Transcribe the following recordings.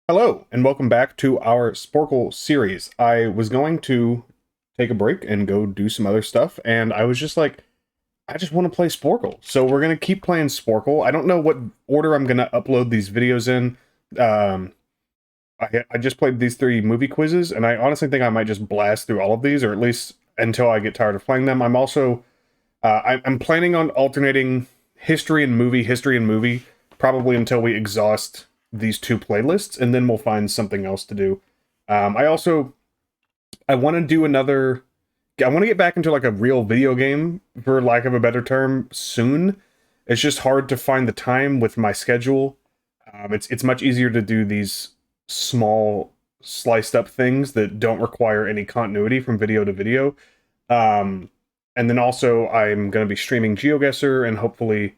Hello, and welcome back to our Sporcle series. I was going to take a break and go do some other stuff, and I was just like, I just want to play Sporcle. So we're going to keep playing Sporcle. I don't know what order I'm going to upload these videos in. Um, I just played these three movie quizzes, and I honestly think I might just blast through all of these, or at least until I get tired of playing them. I'm also, I'm planning on alternating history and movie, probably until we exhaust these two playlists, and then we'll find something else to do. I also I want to do another. I want to get back into like a real video game, for lack of a better term, soon. It's just hard to find the time with my schedule. It's much easier to do these small sliced up things that don't require any continuity from video to video. Um, and then also I'm going to be streaming GeoGuessr and hopefully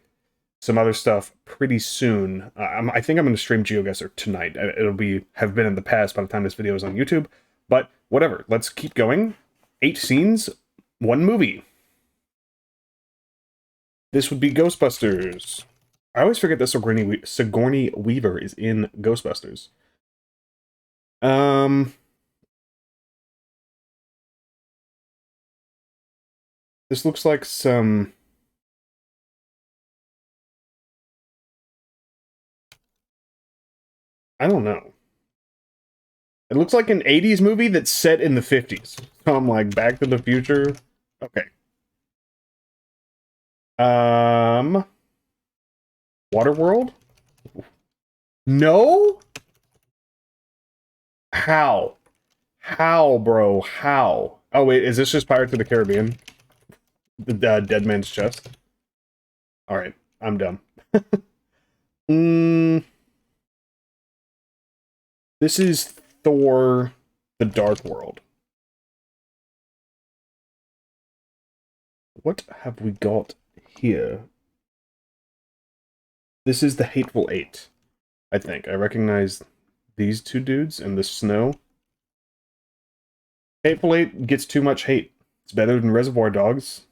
some other stuff pretty soon. I think I'm going to stream GeoGuessr tonight. It'll be have been in the past by the time this video is on YouTube, but whatever. Let's keep going. 8 scenes, 1 movie. This would be Ghostbusters. I always forget that Sigourney Weaver is in Ghostbusters. Um, this looks like some. I don't know. It looks like an 80s movie that's set in the 50s. So I'm like, Back to the Future. Okay. Um, Waterworld? No? How? How, bro? How? Oh, wait, is this just Pirates of the Caribbean? The Dead Man's Chest? Alright, I'm dumb. mm, this is Thor, The Dark World. What have we got here? This is the Hateful Eight, I think. I recognize these two dudes in the snow. Hateful Eight gets too much hate. It's better than Reservoir Dogs.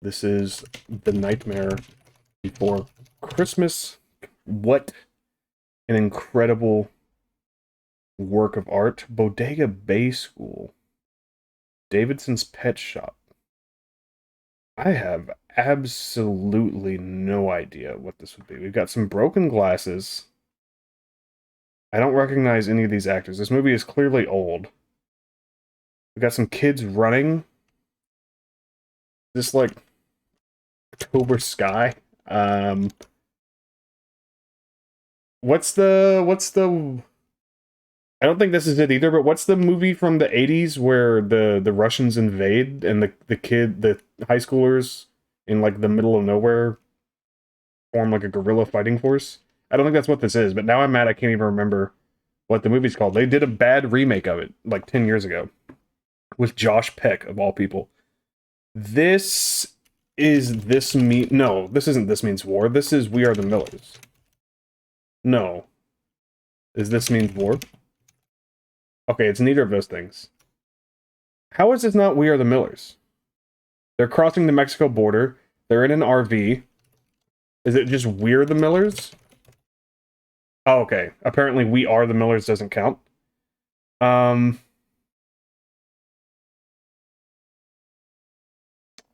This is The Nightmare Before Christmas. What an incredible work of art. Bodega Bay School. Davidson's Pet Shop. I have absolutely no idea what this would be. We've got some broken glasses. I don't recognize any of these actors. This movie is clearly old. We've got some kids running. This like October Sky. Um what's the I don't think this is it either, but what's the movie from the 80s where the Russians invade and the high schoolers in like the middle of nowhere form like a guerrilla fighting force? I don't think that's what this is, but now I'm mad I can't even remember what the movie's called. They did a bad remake of it like 10 years ago with Josh Peck of all people. This no, this isn't This Means War. This is We Are the Millers. No. Is This Means War? Okay, it's neither of those things. How is this not We Are the Millers? They're crossing the Mexico border. They're in an RV. Is it just We're the Millers? Oh, okay. Apparently We Are the Millers doesn't count.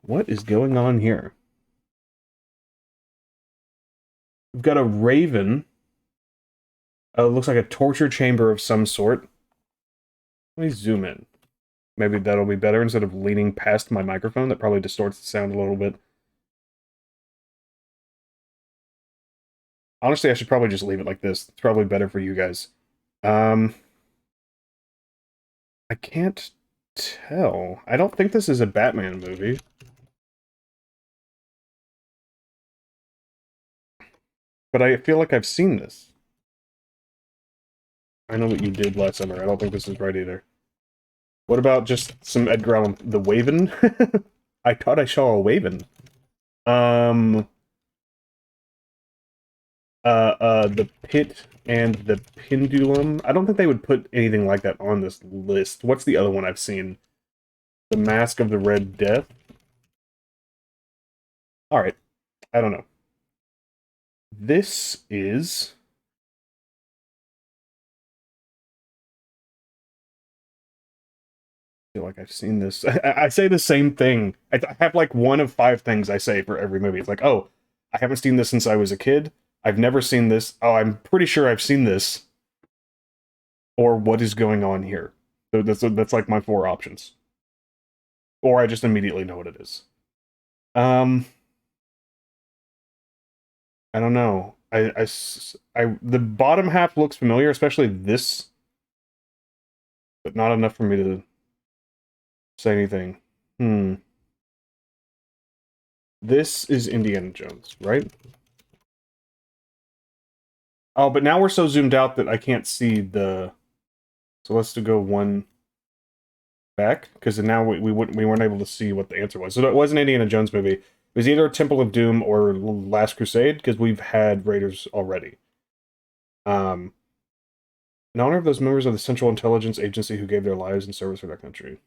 What is going on here? We've got a raven. It looks like a torture chamber of some sort. Let me zoom in. Maybe that'll be better instead of leaning past my microphone. That probably distorts the sound a little bit. Honestly, I should probably just leave it like this. It's probably better for you guys. Um, I can't tell. I don't think this is a Batman movie. But I feel like I've seen this. I Know What You Did Last Summer. I don't think this is right either. What about just some Edgar Allan... The Waven? I thought I saw a Waven. Um... The Pit and the Pendulum. I don't think they would put anything like that on this list. What's the other one I've seen? The Mask of the Red Death. Alright. I don't know. This is feel like I've seen this. I say the same thing. I have like one of 5 things I say for every movie. It's like, oh, I haven't seen this since I was a kid. I've never seen this. Oh, I'm pretty sure I've seen this. Or what is going on here? So that's like my 4 options. Or I just immediately know what it is. I don't know. The bottom half looks familiar, especially this, but not enough for me to say anything. This is Indiana Jones, right? Oh, but now we're so zoomed out that I can't see the... So let's go one back, because now we weren't able to see what the answer was. So it wasn't an Indiana Jones movie. It was either Temple of Doom or Last Crusade, because we've had Raiders already. In honor of those members of the Central Intelligence Agency who gave their lives in service for their country.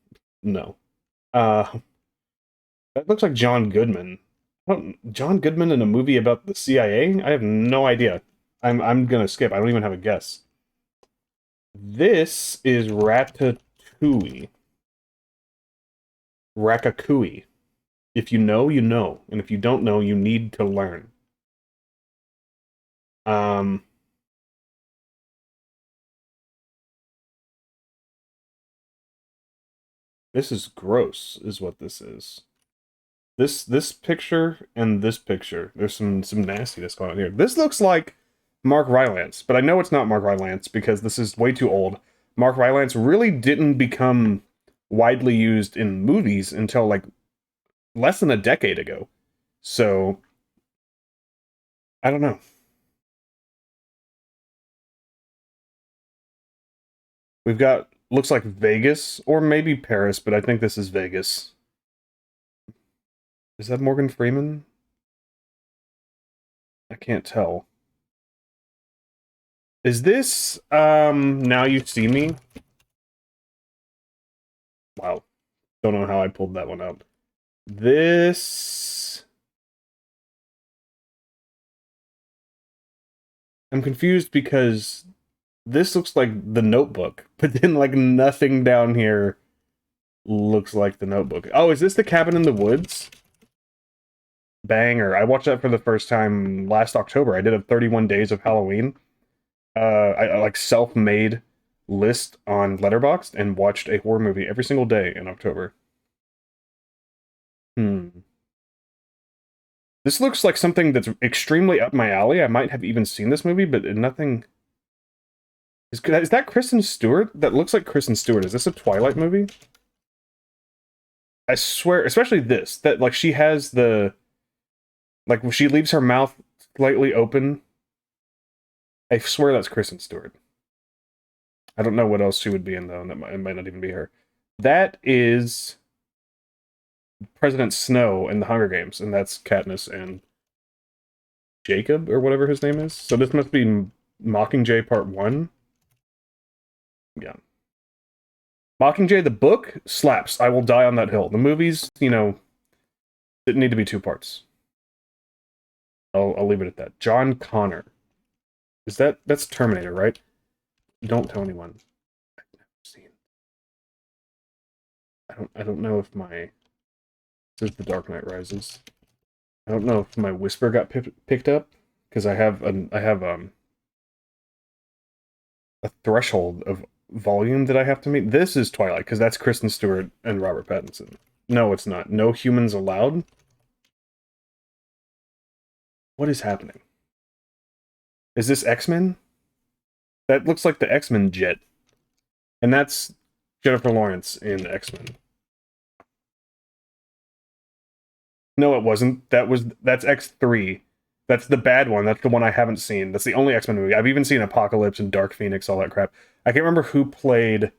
No. That looks like John Goodman. John Goodman in a movie about the CIA? I have no idea. I'm gonna skip. I don't even have a guess. This is Ratatouille. Ratatouille. If you know, you know. And if you don't know, you need to learn. This is gross, is what this is. This picture and this picture, there's some nastiness going on here. This looks like Mark Rylance, but I know it's not Mark Rylance because this is way too old. Mark Rylance really didn't become widely used in movies until like less than a decade ago. So I don't know. We've got looks like Vegas or maybe Paris, but I think this is Vegas. Is that Morgan Freeman? I can't tell. Is this Now You See Me? Wow. Don't know how I pulled that one out. This... I'm confused because this looks like The Notebook, but then like nothing down here looks like The Notebook. Oh, is this The Cabin in the Woods? Banger. I watched that for the first time last October. I did a 31 days of Halloween. I like self-made list on Letterboxd and watched a horror movie every single day in October. This looks like something that's extremely up my alley. I might have even seen this movie, but nothing... Is that Kristen Stewart? That looks like Kristen Stewart. Is this a Twilight movie? I swear, especially this, that like she has the... Like when she leaves her mouth slightly open. I swear that's Kristen Stewart. I don't know what else she would be in though, and it might not even be her. That is President Snow in the Hunger Games, and that's Katniss and Jacob, or whatever his name is. So this must be Mockingjay Part 1. Yeah. Mockingjay, the book, slaps. I Will Die on That Hill. The movies, you know, didn't need to be 2 parts. I'll leave it at that. John Connor. That's Terminator, right? Don't tell anyone. I've never seen. I don't know if my... This is The Dark Knight Rises. I don't know if my whisper got picked up because I have a threshold of volume that I have to meet. This is Twilight because that's Kristen Stewart and Robert Pattinson. No, it's not. No Humans Allowed. What is happening? Is this X-Men? That looks like the X-Men jet. And that's Jennifer Lawrence in X-Men. No, it wasn't. That's X3. That's the bad one. That's the one I haven't seen. That's the only X-Men movie. I've even seen Apocalypse and Dark Phoenix, all that crap. I can't remember who played...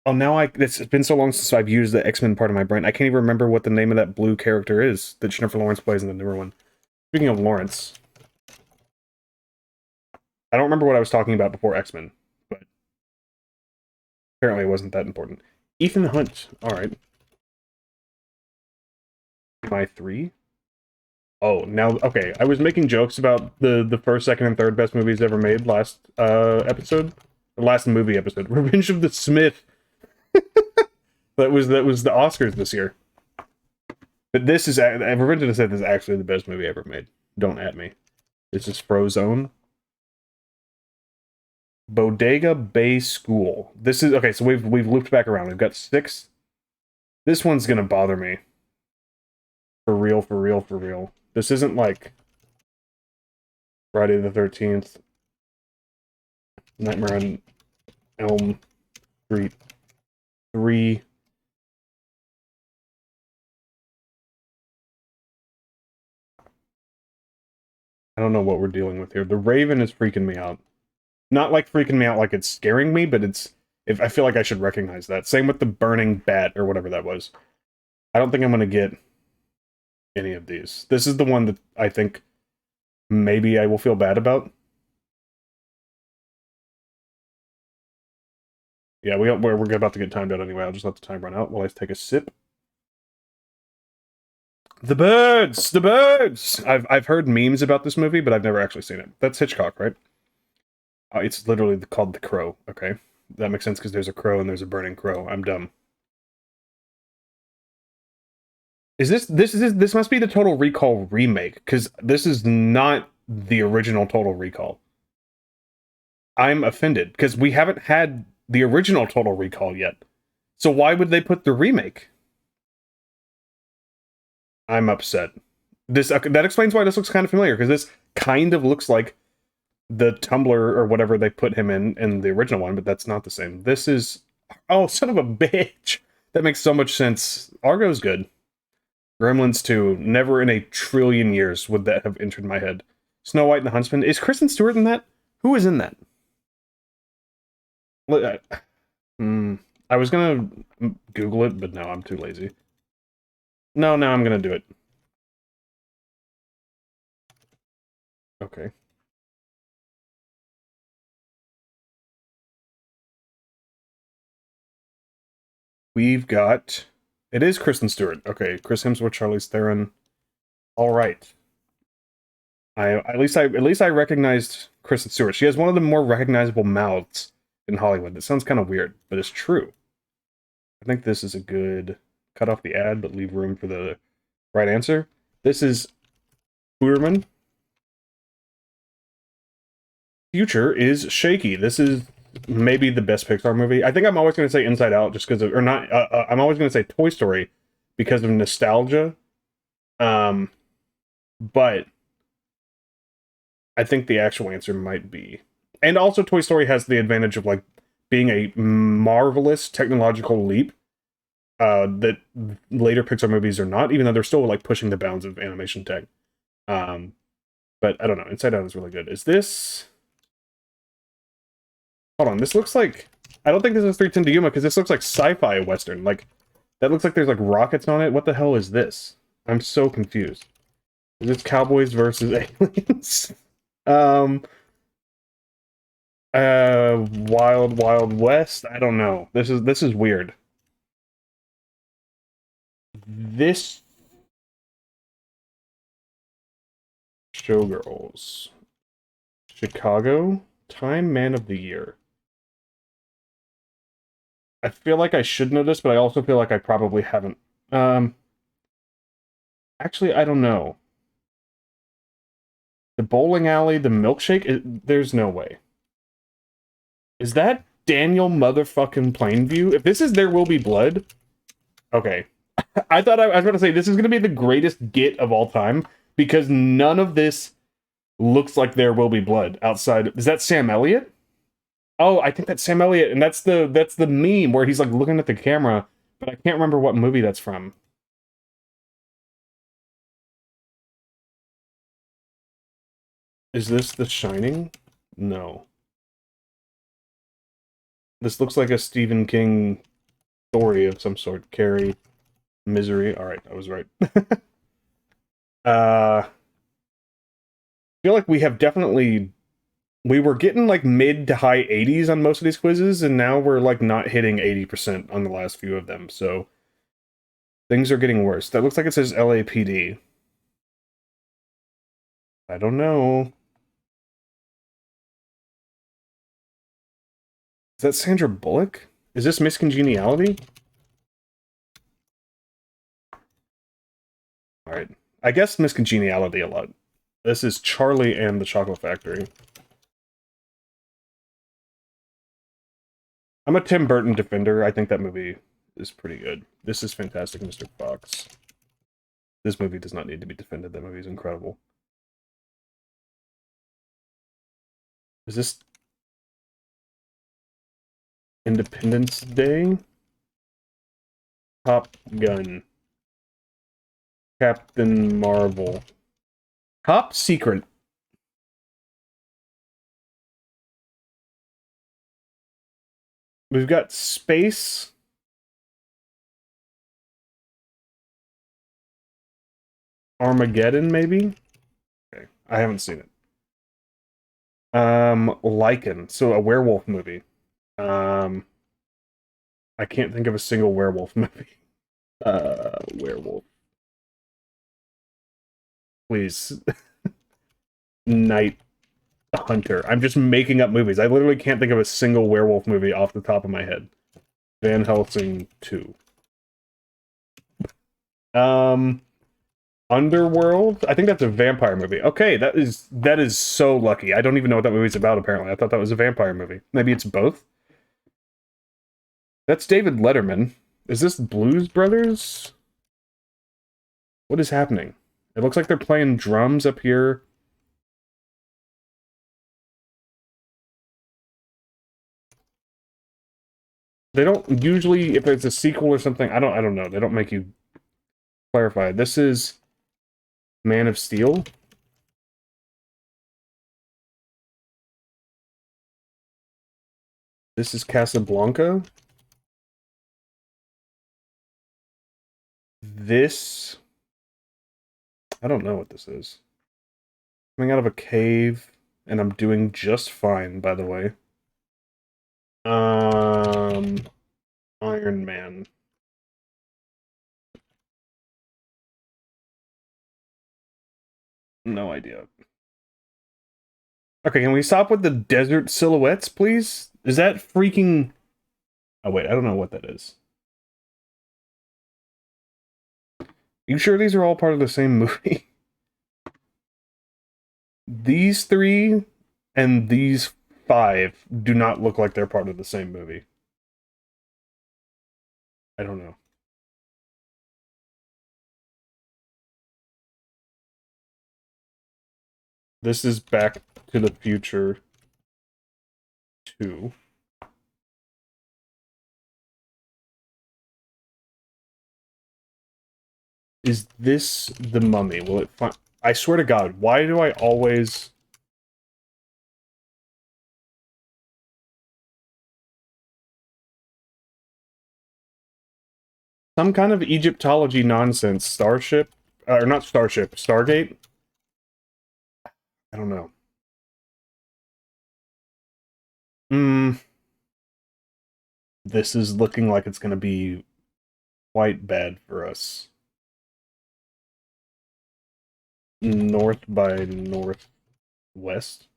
Oh, now it's been so long since I've used the X-Men part of my brain. I can't even remember what the name of that blue character is that Jennifer Lawrence plays in the newer one. Speaking of Lawrence, I don't remember what I was talking about before X-Men, but apparently it wasn't that important. Ethan Hunt. All right. My 3? Oh, now, okay. I was making jokes about the first, second, and third best movies ever made last episode. The last movie episode. Revenge of the Smith. That was the Oscars this year. But this is Revenge of the Smith is actually the best movie ever made. Don't at me. This is Frozone. Bodega Bay School. This is okay. So we've looped back around. We've got 6. This one's gonna bother me. For real, for real, for real. This isn't like Friday the 13th. Nightmare on Elm Street 3. I don't know what we're dealing with here. The Raven is freaking me out. Not like freaking me out like it's scaring me, but if I feel like I should recognize that. Same with the Burning Bat or whatever that was. I don't think I'm gonna get any of these. This is the one that I think maybe I will feel bad about. Yeah, we're about to get timed out anyway. I'll just let the time run out while I take a sip. The birds! The birds! I've heard memes about this movie, but I've never actually seen it. That's Hitchcock, right? It's literally called The Crow, okay? That makes sense because there's a crow and there's a burning crow. I'm dumb. This must be the Total Recall remake, because this is not the original Total Recall. I'm offended, because we haven't had the original Total Recall yet. So why would they put the remake? I'm upset. That explains why this looks kind of familiar, because this kind of looks like the Tumblr or whatever they put him in the original one, but that's not the same. This is... Oh, son of a bitch! That makes so much sense. Argo's good. Gremlins 2. Never in a trillion years would that have entered my head. Snow White and the Huntsman. Is Kristen Stewart in that? Who is in that? I was gonna Google it, but no, I'm too lazy. No, I'm gonna do it. Okay. We've got... It is Kristen Stewart. Okay, Chris Hemsworth, Charlize Theron. All right. At least I recognized Kristen Stewart. She has one of the more recognizable mouths in Hollywood. That sounds kind of weird, but it's true. I think this is a good cut off the ad, but leave room for the right answer. This is Freeman. Future is shaky. This is maybe the best Pixar movie. I think I'm always going to say Inside Out just because of, or not. I'm always going to say Toy Story because of nostalgia. But I think the actual answer might be, and also Toy Story has the advantage of like being a marvelous technological leap that later Pixar movies are not, even though they're still like pushing the bounds of animation tech. But I don't know. Inside Out is really good. Is this? Hold on. This looks like... I don't think this is 3:10 to Yuma because this looks like sci-fi western. Like that looks like there's like rockets on it. What the hell is this? I'm so confused. Is this Cowboys versus Aliens? Wild Wild West? I don't know. This is weird. This... Showgirls. Chicago? Time Man of the Year. I feel like I should know this, but I also feel like I probably haven't. Actually, I don't know. The bowling alley, the milkshake? There's no way. Is that Daniel motherfucking Plainview? If this is There Will Be Blood... Okay. I thought I was going to say, this is going to be the greatest get of all time, because none of this looks like There Will Be Blood outside... Is that Sam Elliott? Oh, I think that's Sam Elliott, and that's the meme where he's like looking at the camera, but I can't remember what movie that's from. Is this The Shining? No. This looks like a Stephen King story of some sort. Carrie, Misery. All right, I was right. I feel like we have definitely... We were getting like mid to high 80s on most of these quizzes, and now we're like not hitting 80% on the last few of them, so things are getting worse. That looks like it says LAPD. I don't know. Is that Sandra Bullock? Is this Miss Congeniality? Alright. I guess Miss Congeniality a lot. This is Charlie and the Chocolate Factory. I'm a Tim Burton defender. I think that movie is pretty good. This is Fantastic Mr. Fox. This movie does not need to be defended. That movie is incredible. Is this Independence Day? Top Gun. Captain Marvel. Top Secret. We've got Space. Armageddon, maybe? Okay, I haven't seen it. Lycan. So a werewolf movie. I can't think of a single werewolf movie. Werewolf. Please. Night Hunter. I'm just making up movies. I literally can't think of a single werewolf movie off the top of my head. Van Helsing 2. Underworld? I think that's a vampire movie. Okay, that is so lucky. I don't even know what that movie's about, apparently. I thought that was a vampire movie. Maybe it's both? That's David Letterman. Is this Blues Brothers? What is happening? It looks like they're playing drums up here. They don't usually, if it's a sequel or something, I don't know. They don't make you clarify. This is Man of Steel. This is Casablanca. This, I don't know what this is. Coming out of a cave, and I'm doing just fine, by the way. Iron Man. No idea. Okay, can we stop with the desert silhouettes, please? Is that freaking... Oh, wait, I don't know what that is. You sure these are all part of the same movie? These three and these 5 do not look like they're part of the same movie. I don't know. This is Back to the Future 2. Is this The Mummy? Will it find... I swear to God, why do I always... Some kind of Egyptology nonsense. Starship? Or not Starship, Stargate? I don't know. This is looking like it's gonna be quite bad for us. North by Northwest.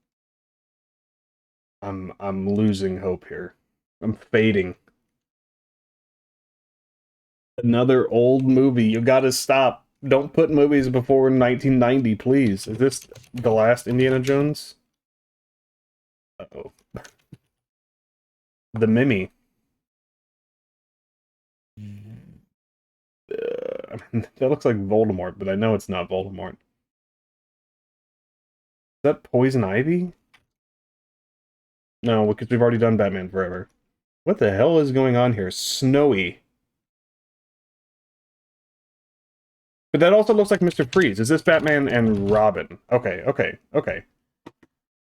I'm losing hope here. I'm fading. Another old movie. You gotta stop. Don't put movies before 1990, please. Is this the last Indiana Jones? Uh-oh. The Mimi. I mean, that looks like Voldemort, but I know it's not Voldemort. Is that Poison Ivy? No, because we've already done Batman Forever. What the hell is going on here? Snowy. But that also looks like Mr. Freeze. Is this Batman and Robin? Okay, okay, okay.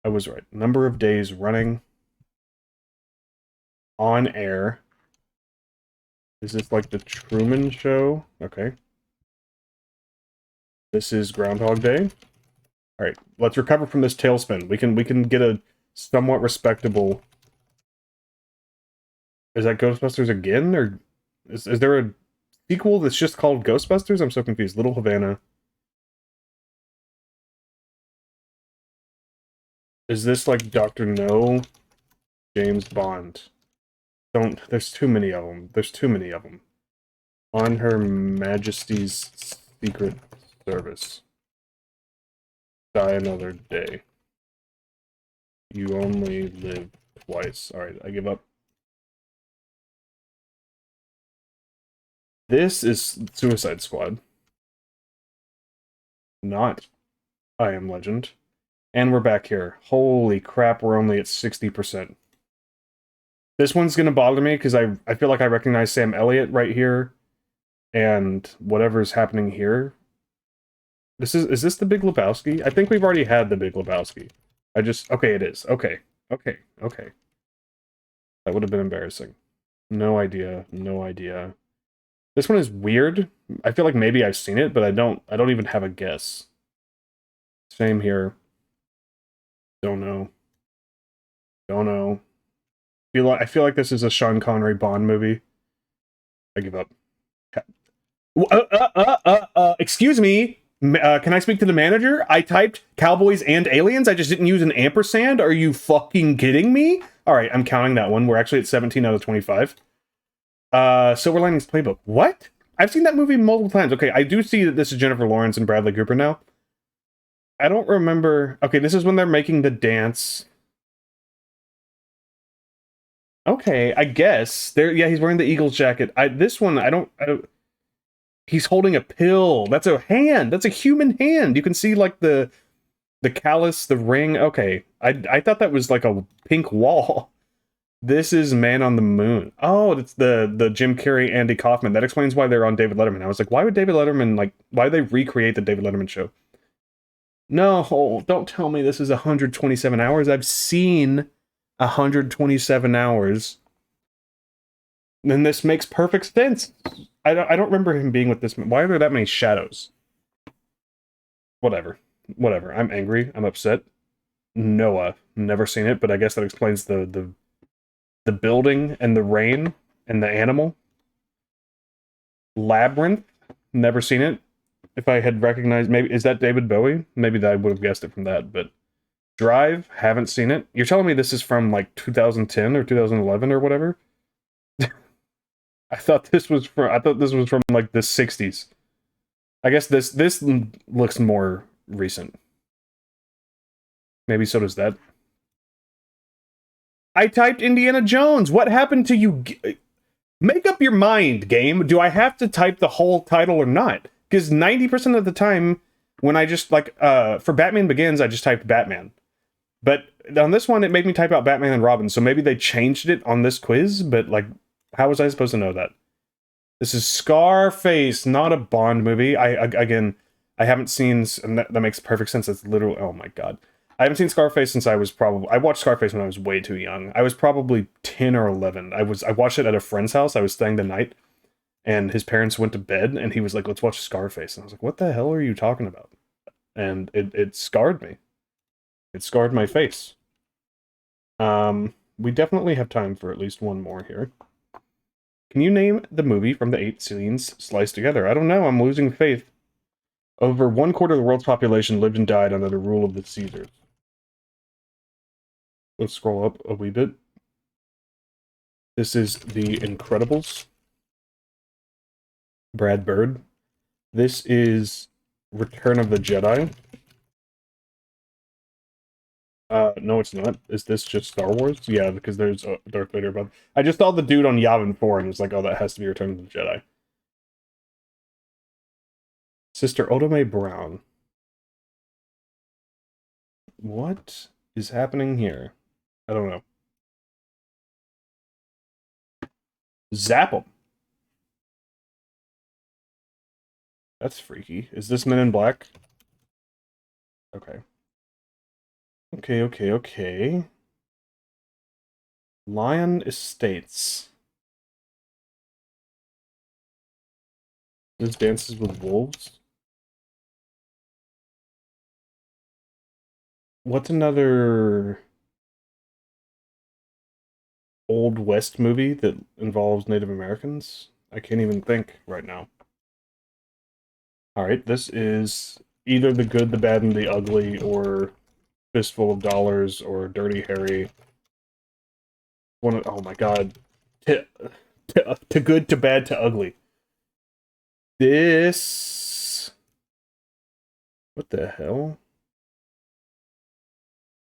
I was right. Number of days running on air. Is this like the Truman Show? Okay. This is Groundhog Day. All right, let's recover from this tailspin. We can get a somewhat respectable. Is that Ghostbusters again, or is there a sequel that's just called Ghostbusters? I'm so confused. Little Havana. Is this like Dr. No? James Bond. Don't. There's too many of them. There's too many of them. On Her Majesty's Secret Service. Die another day. You only live twice. Alright, I give up. This is Suicide Squad. Not I Am Legend. And we're back here. Holy crap, we're only at 60%. This one's gonna bother me because I feel like I recognize Sam Elliott right here. And whatever's happening here. Is this the Big Lebowski? I think we've already had the Big Lebowski. Okay, it is. Okay. That would have been embarrassing. No idea. This one is weird. I feel like maybe I've seen it, but I don't even have a guess. Same here. Don't know. I feel like this is a Sean Connery Bond movie. I give up. Excuse me. Can I speak to the manager? I typed cowboys and aliens. I just didn't use an ampersand. Are you fucking kidding me? All right, I'm counting that one. We're actually at 17 out of 25. Silver Linings Playbook. What? I've seen that movie multiple times. Okay, I do see that this is Jennifer Lawrence and Bradley Cooper now. I don't remember. Okay, this is when they're making the dance. Okay, I guess. Yeah, he's wearing the Eagles jacket. This one, I don't he's holding a pill. That's a hand. That's a human hand. You can see like the callus, the ring. Okay. I thought that was like a pink wall. This is Man on the Moon. Oh, it's the Jim Carrey, Andy Kaufman. That explains why they're on David Letterman. I was like, why would David Letterman, like, why would they recreate the David Letterman show? No, don't tell me this is 127 hours. I've seen 127 hours. Then this makes perfect sense. I don't remember him being with this. Why are there that many shadows? Whatever. I'm angry. I'm upset. Noah. Never seen it, but I guess that explains the building and the rain and the animal. Labyrinth. Never seen it. If I had recognized, maybe, is that David Bowie? Maybe I would have guessed it from that, but Drive, haven't seen it. You're telling me this is from like 2010 or 2011 or whatever? I thought this was from like the 60s. I guess this looks more recent. Maybe so does that. I typed Indiana Jones. What happened to you? Make up your mind, game. Do I have to type the whole title or not? Because 90% of the time, when I just, like, for Batman Begins, I just typed Batman. But on this one, it made me type out Batman and Robin, so maybe they changed it on this quiz, but, like, how was I supposed to know that? This is Scarface, not a Bond movie. Again, I haven't seen, and that makes perfect sense. It's literally, oh my god. I haven't seen Scarface since I watched Scarface when I was way too young. I was probably 10 or 11. I watched it at a friend's house. I was staying the night, and his parents went to bed, and he was like, let's watch Scarface. And I was like, what the hell are you talking about? And it scarred me. It scarred my face. We definitely have time for at least one more here. Can you name the movie from the 8 scenes sliced together? I don't know. I'm losing faith. Over 1/4 of the world's population lived and died under the rule of the Caesars. Let's scroll up a wee bit. This is The Incredibles. Brad Bird. This is Return of the Jedi. No, it's not. Is this just Star Wars? Yeah, because there's Darth Vader above. I just saw the dude on Yavin 4 and was like, oh, that has to be Return of the Jedi. Sister Oda Mae Brown. What is happening here? I don't know. Zap 'em. That's freaky. Is this Men in Black? Okay. Okay. Lion Estates. This Dances with Wolves. What's another Old West movie that involves Native Americans? I can't even think right now. Alright, this is either The Good, the Bad, and the Ugly, or Fistful of Dollars, or Dirty Harry. Oh my god. to, to good to bad to ugly. This... What the hell?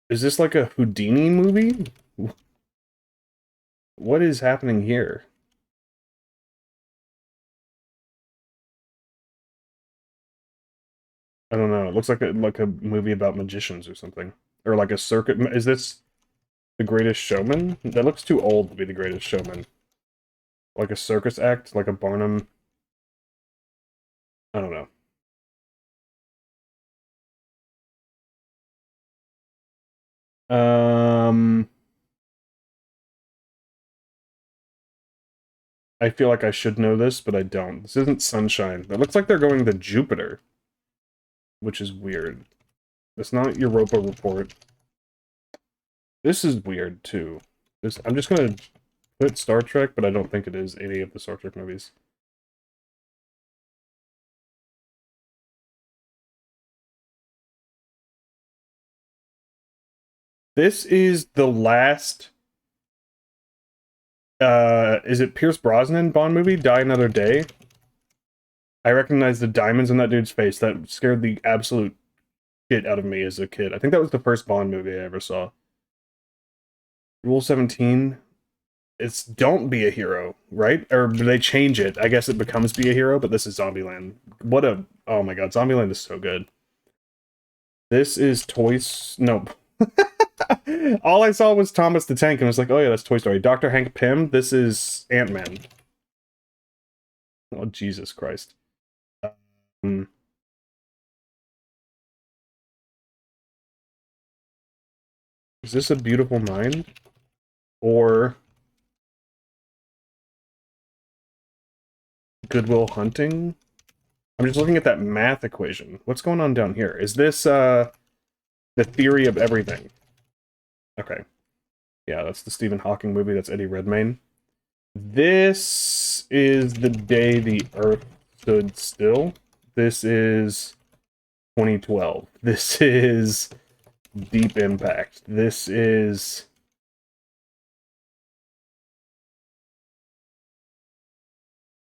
Is this like a Houdini movie? What is happening here? I don't know. It looks like a movie about magicians or something. Or like a circuit. Is this The Greatest Showman? That looks too old to be The Greatest Showman. Like a circus act? Like a Barnum? I don't know. I feel like I should know this, but I don't. This isn't Sunshine. It looks like they're going to Jupiter, which is weird. It's not Europa Report. This is weird, too. I'm just gonna put Star Trek, but I don't think it is any of the Star Trek movies. This is the last... is it Pierce Brosnan Bond movie? Die Another Day? I recognize the diamonds in that dude's face. That scared the absolute shit out of me as a kid. I think that was the first Bond movie I ever saw. Rule 17. It's don't be a hero, right? Or do they change it? I guess it becomes be a hero, but this is Zombieland. What a... Oh my god, Zombieland is so good. This is Toys... No. All I saw was Thomas the Tank, and I was like, oh yeah, that's Toy Story. Dr. Hank Pym, this is Ant-Man. Oh, Jesus Christ. Is this A Beautiful Mind? Or... Good Will Hunting? I'm just looking at that math equation. What's going on down here? Is this, The Theory of Everything? Okay. Yeah, that's the Stephen Hawking movie. That's Eddie Redmayne. This is The Day the Earth Stood Still. This is 2012. This is Deep Impact. This is...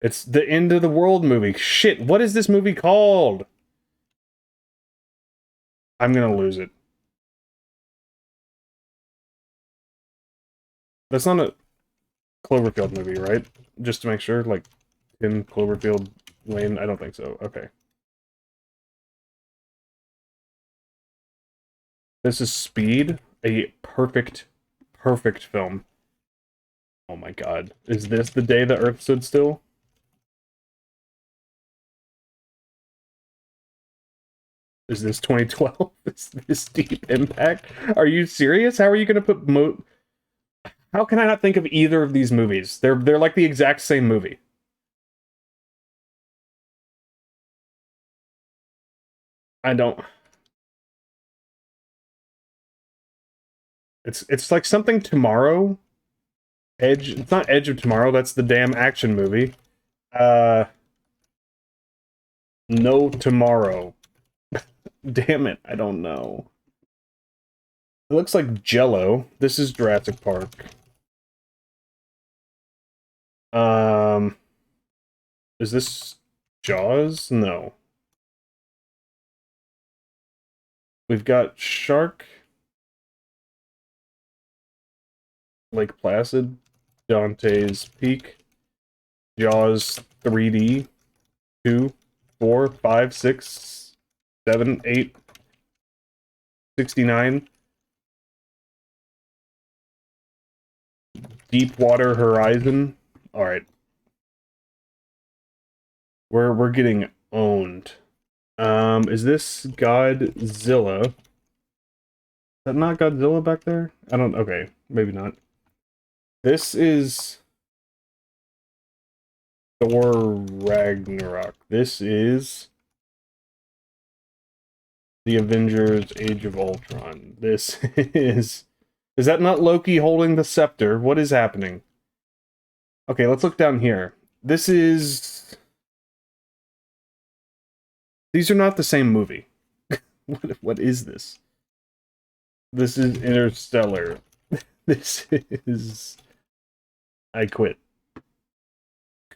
It's the End of the World movie. Shit, what is this movie called? I'm gonna lose it. That's not a Cloverfield movie, right? Just to make sure, like, in Cloverfield Lane? I don't think so. Okay. This is Speed, a perfect, perfect film. Oh my god. Is this The Day the Earth Stood Still? Is this 2012? Is this Deep Impact? Are you serious? How are you gonna put How can I not think of either of these movies? They're like the exact same movie. I don't... It's like something Tomorrow. Edge... It's not Edge of Tomorrow, that's the damn action movie. No Tomorrow. Damn it, I don't know. It looks like Jello. This is Jurassic Park. Is this Jaws? No. We've got Shark, Lake Placid, Dante's Peak, Jaws 3D, 2, 4, 5, 6, 7, 8, 69, Deepwater Horizon. Alright. We're getting owned. Is this Godzilla? Is that not Godzilla back there? I don't... Okay, maybe not. This is... Thor Ragnarok. This is... The Avengers Age of Ultron. This is... Is that not Loki holding the scepter? What is happening? Okay, let's look down here. This is... These are not the same movie. What is this? This is Interstellar. This is... I quit.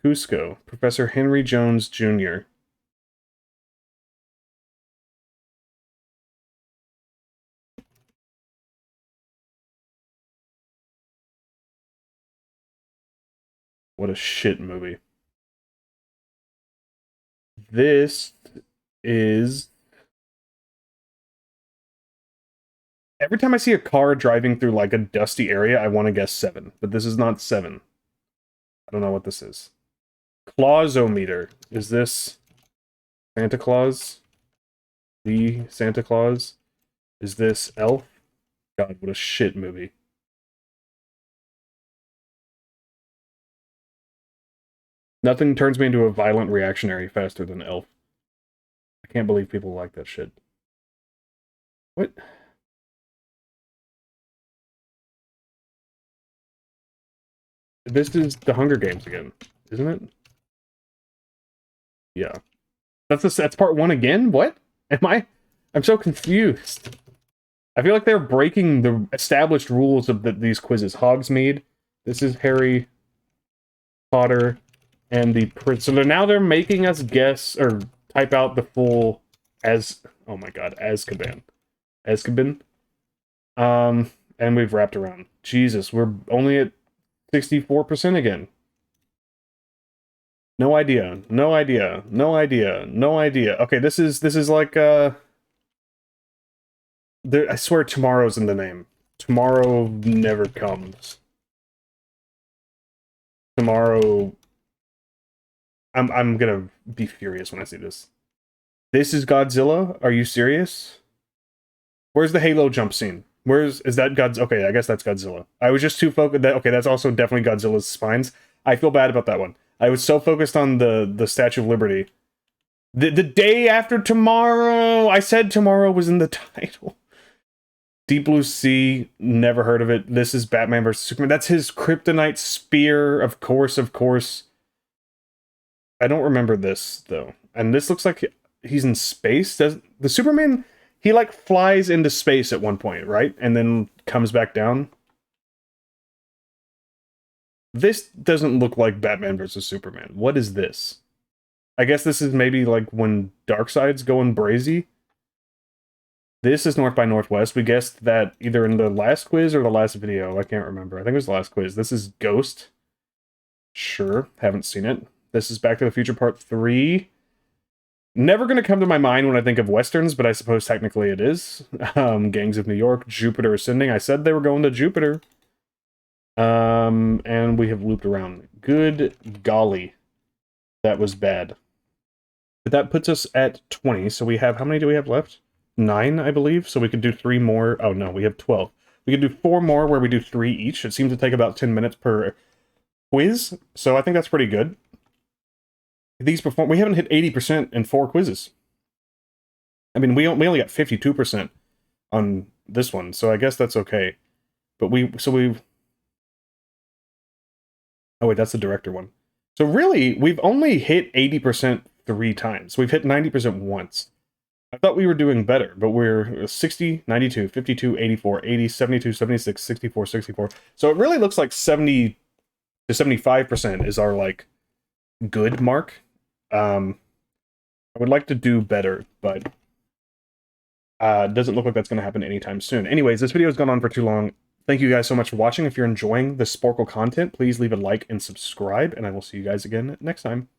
Cusco, Professor Henry Jones Jr. What a shit movie. This is... Every time I see a car driving through like a dusty area, I want to guess 7. But this is not 7. I don't know what this is. Clausometer. Is this Santa Claus? The Santa Claus? Is this Elf? God, what a shit movie. Nothing turns me into a violent reactionary faster than Elf. I can't believe people like that shit. What? This is the Hunger Games again, isn't it? Yeah. That's part 1 again? What? I'm so confused. I feel like they're breaking the established rules of these quizzes. Hogsmeade. This is Harry Potter and the Prince. So now they're making us guess or type out the full oh my god, Azkaban. And we've wrapped around. Jesus, we're only at 64% again. No idea. Okay, this is like I swear tomorrow's in the name. Tomorrow never comes. Tomorrow I'm gonna be furious when I see this. This is Godzilla? Are you serious? Where's the Halo jump scene? Is that Godzilla? Okay, I guess that's Godzilla. I was just too focused okay, that's also definitely Godzilla's spines. I feel bad about that one. I was so focused on the Statue of Liberty. The day after tomorrow! I said tomorrow was in the title. Deep Blue Sea, never heard of it. This is Batman vs. Superman. That's his kryptonite spear, of course. I don't remember this, though. And this looks like he's in space. The Superman, he, like, flies into space at one point, right? And then comes back down. This doesn't look like Batman vs. Superman. What is this? I guess this is maybe, like, when Darkseid's going brazy. This is North by Northwest. We guessed that either in the last quiz or the last video. I can't remember. I think it was the last quiz. This is Ghost. Sure. Haven't seen it. This is Back to the Future Part 3. Never going to come to my mind when I think of Westerns, but I suppose technically it is. Gangs of New York, Jupiter Ascending. I said they were going to Jupiter. And we have looped around. Good golly. That was bad. But that puts us at 20. So we have, how many do we have left? 9, I believe. So we could do 3 more. Oh no, we have 12. We could do 4 more where we do 3 each. It seems to take about 10 minutes per quiz. So I think that's pretty good. We haven't hit 80% in 4 quizzes. I mean, we only got 52% on this one, so I guess that's okay. But oh wait, that's the director one. So really, we've only hit 80% 3 times. We've hit 90% once. I thought we were doing better, but we're 60, 92, 52, 84, 80, 72, 76, 64, 64. So it really looks like 70 to 75% is our, like, good mark. I would like to do better, but it doesn't look like that's going to happen anytime soon. Anyways, this video has gone on for too long. Thank you guys so much for watching. If you're enjoying the Sporcle content, please leave a like and subscribe, and I will see you guys again next time.